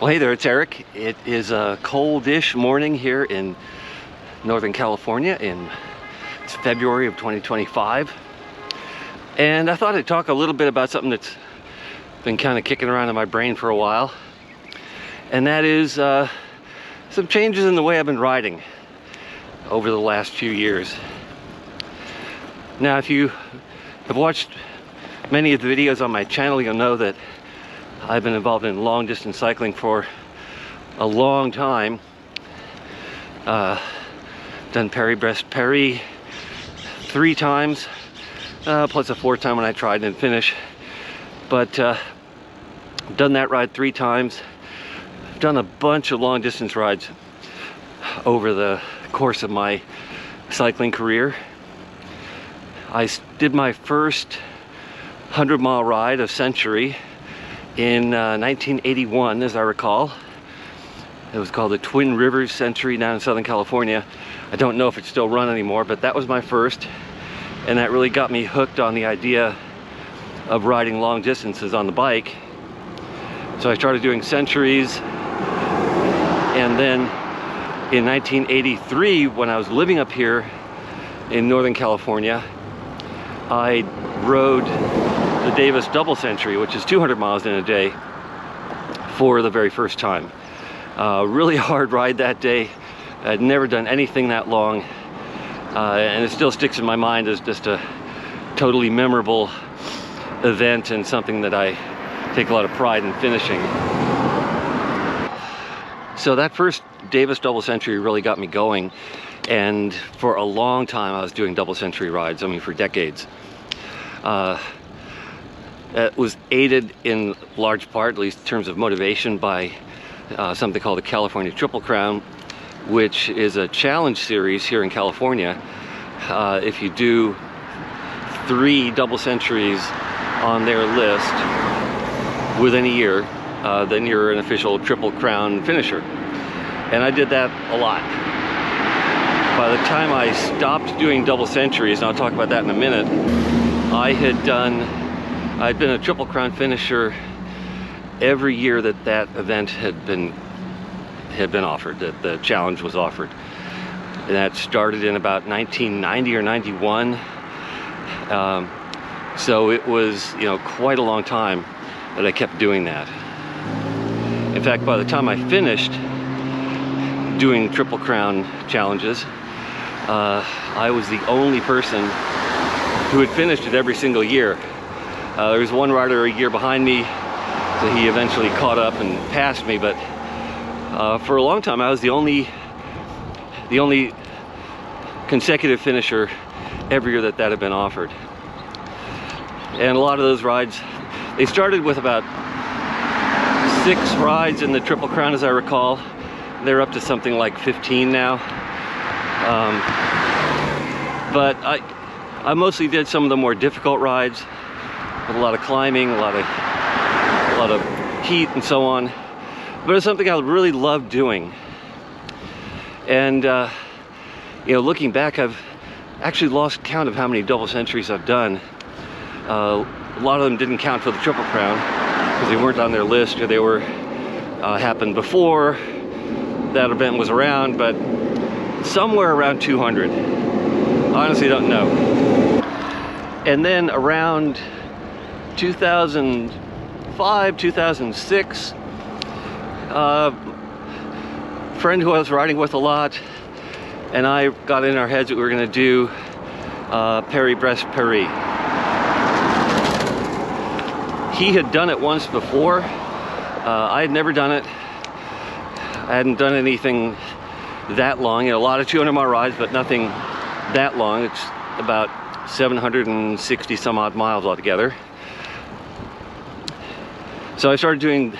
Well, hey there, it's Eric. It is a coldish morning here in Northern California. It's February of 2025. And I thought I'd talk a little bit about something that's been kind of kicking around in my brain for a while. And that is some changes in the way I've been riding over the last few years. Now, if you have watched many of the videos on my channel, you'll know that I've been involved in long distance cycling for a long time. Done Paris-Brest-Paris 3 times, plus a 4th time when I tried and finished. But done that ride 3 times. Done a bunch of long distance rides over the course of my cycling career. I did my first 100-mile ride of Century in 1981, as I recall. It was called the Twin Rivers Century down in Southern California. I don't know if it's still run anymore, but that was my first, and that really got me hooked on the idea of riding long distances on the bike. So I started doing centuries, and then in 1983, when I was living up here in Northern California, I rode the Davis double century, which is 200 miles in a day, for the very first time. Really hard ride that day. I'd never done anything that long, and it still sticks in my mind as just a totally memorable event and something that I take a lot of pride in finishing. So that first Davis double century really got me going, and for a long time I was doing double century rides, I mean for decades. It was aided in large part, at least in terms of motivation, by something called the California Triple Crown, which is a challenge series here in California. If you do 3 double centuries on their list within a year, then you're an official Triple Crown finisher. And I did that a lot. By the time I stopped doing double centuries, and I'll talk about that in a minute, I'd been a Triple Crown finisher every year that that event had been offered, that the challenge was offered. And that started in about 1990 or 91. So it was, quite a long time that I kept doing that. In fact, by the time I finished doing Triple Crown challenges, I was the only person who had finished it every single year. There was one rider a year behind me, so he eventually caught up and passed me, but for a long time I was the only consecutive finisher every year that had been offered. And a lot of those rides, they started with about 6 rides in the Triple Crown, as I recall. They're up to something like 15 now. But I mostly did some of the more difficult rides, with a lot of climbing, a lot of heat and so on. But it's something I really loved doing. And looking back, I've actually lost count of how many double centuries I've done. A lot of them didn't count for the Triple Crown because they weren't on their list, or they were happened before that event was around, but somewhere around 200. I honestly don't know. And then around 2005, 2006, a friend who I was riding with a lot and I got in our heads that we were going to do Paris-Brest-Paris. He had done it once before. I had never done it. I hadn't done anything that long. A lot of 200-mile rides, but nothing that long. It's about 760 some odd miles altogether. So I started doing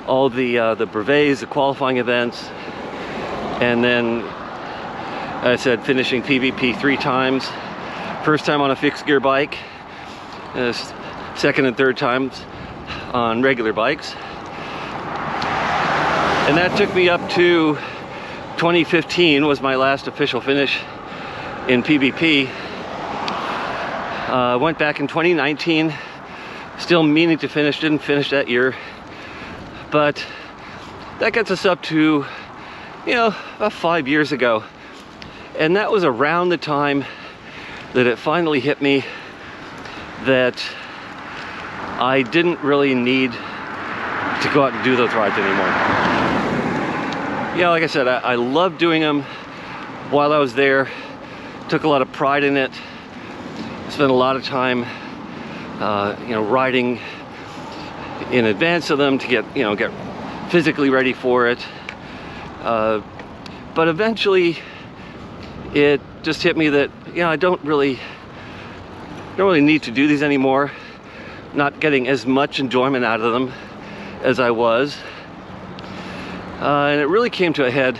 all the brevets, the qualifying events, and then I said finishing PvP 3 times. First time on a fixed gear bike, second and third times on regular bikes. And that took me up to 2015 was my last official finish in PvP. Went back in 2019, still meaning to finish, didn't finish that year, but that gets us up to, you know, about 5 years ago. And that was around the time that it finally hit me that I didn't really need to go out and do those rides anymore. Yeah, like I said, I loved doing them while I was there. Took a lot of pride in it. Spent a lot of time, you know, riding in advance of them to get physically ready for it. But eventually, it just hit me that, you know, I don't really need to do these anymore. Not getting as much enjoyment out of them as I was. And it really came to a head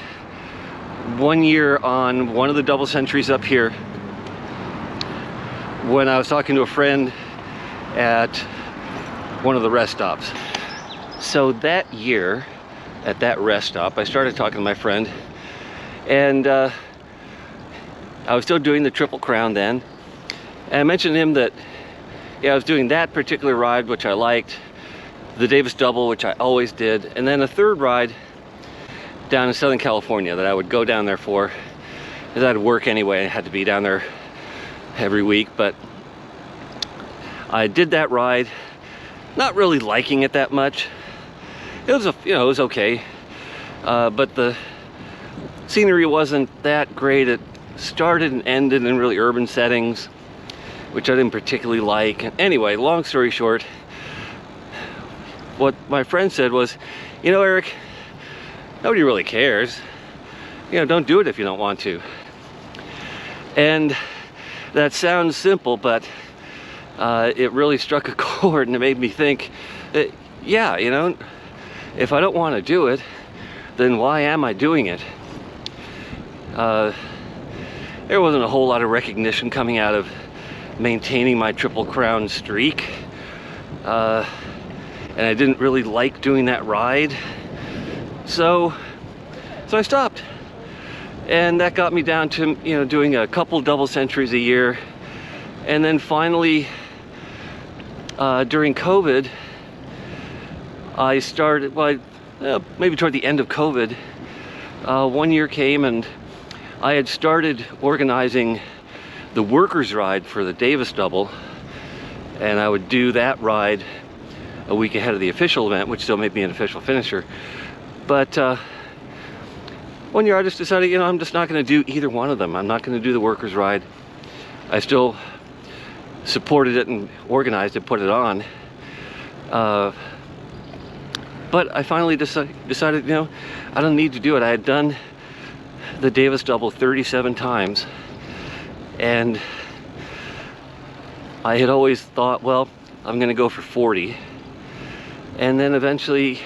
one year on one of the double centuries up here when I was talking to a friend at one of the rest stops. So that year at that rest stop, I started talking to my friend, and I was still doing the Triple Crown then. And I mentioned to him that, yeah, I was doing that particular ride, which I liked, the Davis Double, which I always did, and then a third ride down in Southern California that I would go down there for, because I had to work anyway. I had to be down there every week, but I did that ride, not really liking it that much. It was, you know, it was okay, but the scenery wasn't that great. It started and ended in really urban settings, which I didn't particularly like. Anyway, long story short, what my friend said was, you know, Eric, nobody really cares. You know, don't do it if you don't want to. And that sounds simple, but it really struck a chord, and it made me think that, yeah, you know, if I don't want to do it, then why am I doing it? There wasn't a whole lot of recognition coming out of maintaining my Triple Crown streak. And I didn't really like doing that ride. So I stopped. And that got me down to, you know, doing a couple double centuries a year. And then finally, during COVID, I started, well, maybe toward the end of COVID, one year came and I had started organizing the workers' ride for the Davis Double, and I would do that ride a week ahead of the official event, which still made me an official finisher. But one year I just decided, you know, I'm just not going to do either one of them. I'm not going to do the workers' ride. I still supported it and organized it, put it on. But I finally decided, you know, I don't need to do it. I had done the Davis Double 37 times, and I had always thought, well, I'm going to go for 40. And then eventually,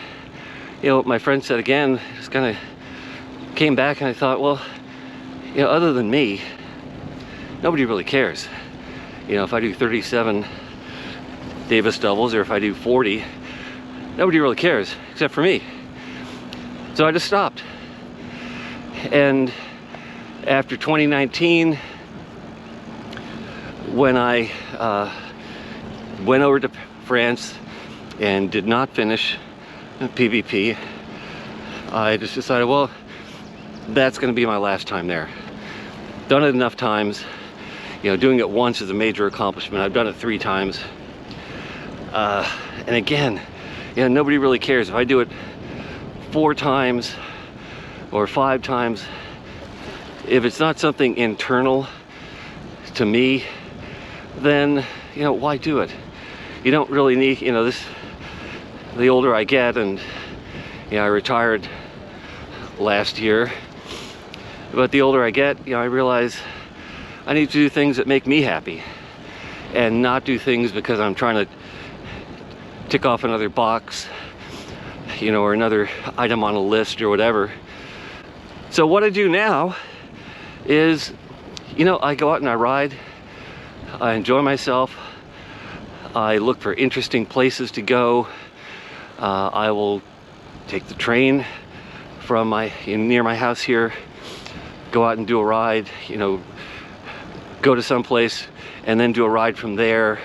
you know, my friend said again, just kind of came back, and I thought, well, you know, other than me, nobody really cares. You know, if I do 37 Davis Doubles or if I do 40, nobody really cares except for me. So I just stopped. And after 2019, when I went over to France and did not finish PVP, I just decided, well, that's going to be my last time there. Done it enough times. You know, doing it once is a major accomplishment. I've done it 3 times. And again, you know, nobody really cares. If I do it 4 times or 5 times, if it's not something internal to me, then, you know, why do it? You don't really need, you know, this, the older I get, and, you know, I retired last year, but the older I get, you know, I realize I need to do things that make me happy and not do things because I'm trying to tick off another box, you know, or another item on a list or whatever. So what I do now is, you know, I go out and I ride, I enjoy myself, I look for interesting places to go. I will take the train from near my house here, go out and do a ride, you know, go to some place and then do a ride from there,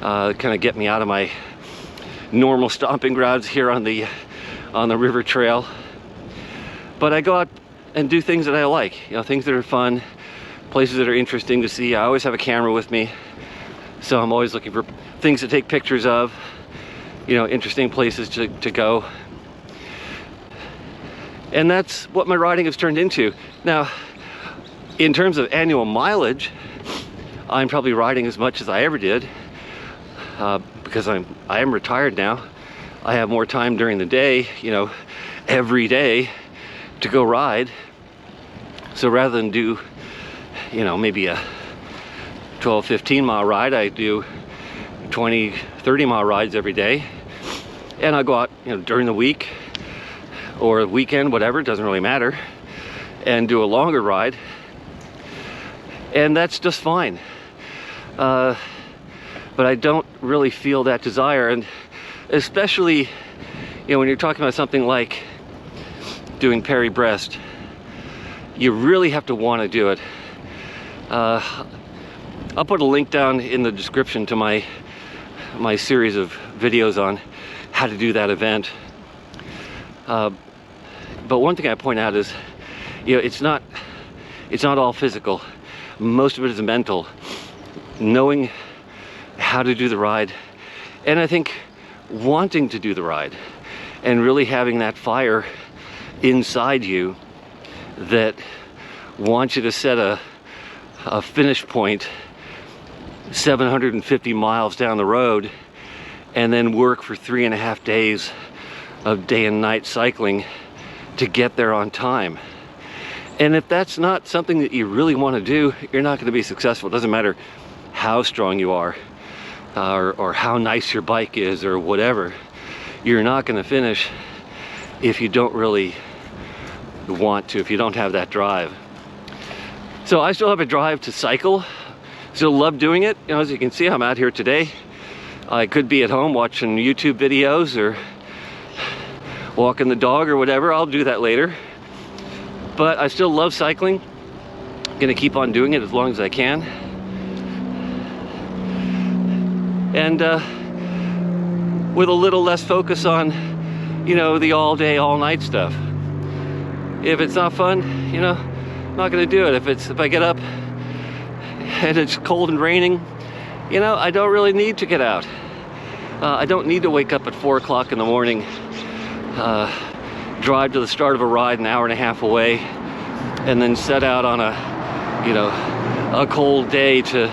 kind of get me out of my normal stomping grounds here on the on the river trail. But I go out and do things that I like, you know, things that are fun, places that are interesting to see. I always have a camera with me, so I'm always looking for things to take pictures of, you know, interesting places to go. And that's what my riding has turned into. Now, in terms of annual mileage, I'm probably riding as much as I ever did, because I am retired now. I have more time during the day, you know, every day to go ride. So rather than do, you know, maybe a 12, 15 mile ride, I do 20, 30 mile rides every day. And I go out, you know, during the week or the weekend, whatever, it doesn't really matter, and do a longer ride. And that's just fine. But I don't really feel that desire, and especially, you know, when you're talking about something like doing Paris-Brest, you really have to want to do it. I'll put a link down in the description to my series of videos on how to do that event. But one thing I point out is, you know, it's not all physical. Most of it is mental. Knowing how to do the ride, and I think wanting to do the ride, and really having that fire inside you that wants you to set a finish point 750 miles down the road, and then work for 3.5 days of day and night cycling to get there on time. And if that's not something that you really want to do, you're not going to be successful. It doesn't matter how strong you are, or how nice your bike is, or whatever. You're not going to finish if you don't really want to, if you don't have that drive. So I still have a drive to cycle. Still love doing it. You know, as you can see, I'm out here today. I could be at home watching YouTube videos or walking the dog or whatever. I'll do that later. But I still love cycling. I'm gonna keep on doing it as long as I can. And with a little less focus on, you know, the all day, all night stuff. If it's not fun, you know, I'm not gonna do it. If I get up and it's cold and raining, you know, I don't really need to get out. I don't need to wake up at 4 o'clock in the morning, drive to the start of a ride an hour and a half away, and then set out on a, you know, a cold day to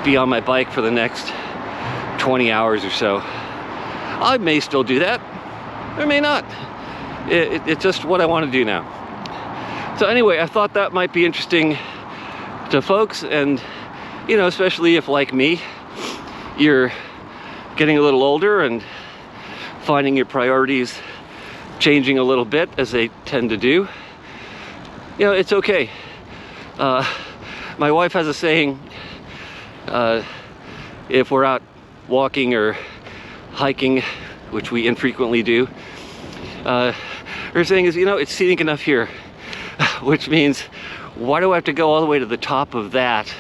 be on my bike for the next 20 hours or so. I may still do that, or may not. It's just what I want to do now. So anyway, I thought that might be interesting to folks, and, you know, especially if, like me, you're getting a little older and finding your priorities changing a little bit, as they tend to do. You know, it's okay. My wife has a saying, if we're out walking or hiking, which we infrequently do, her saying is, you know, it's scenic enough here. Which means, why do I have to go all the way to the top of that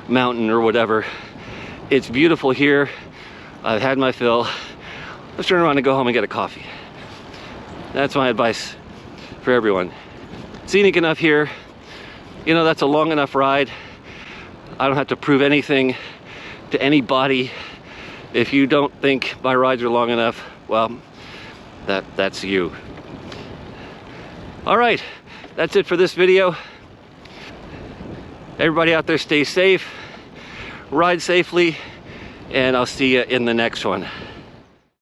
mountain or whatever? It's beautiful here. I've had my fill. Let's turn around and go home and get a coffee. That's my advice for everyone. Scenic enough here. You know, that's a long enough ride. I don't have to prove anything to anybody. If you don't think my rides are long enough, well, that's you. All right, that's it for this video. Everybody out there, stay safe, ride safely, and I'll see you in the next one.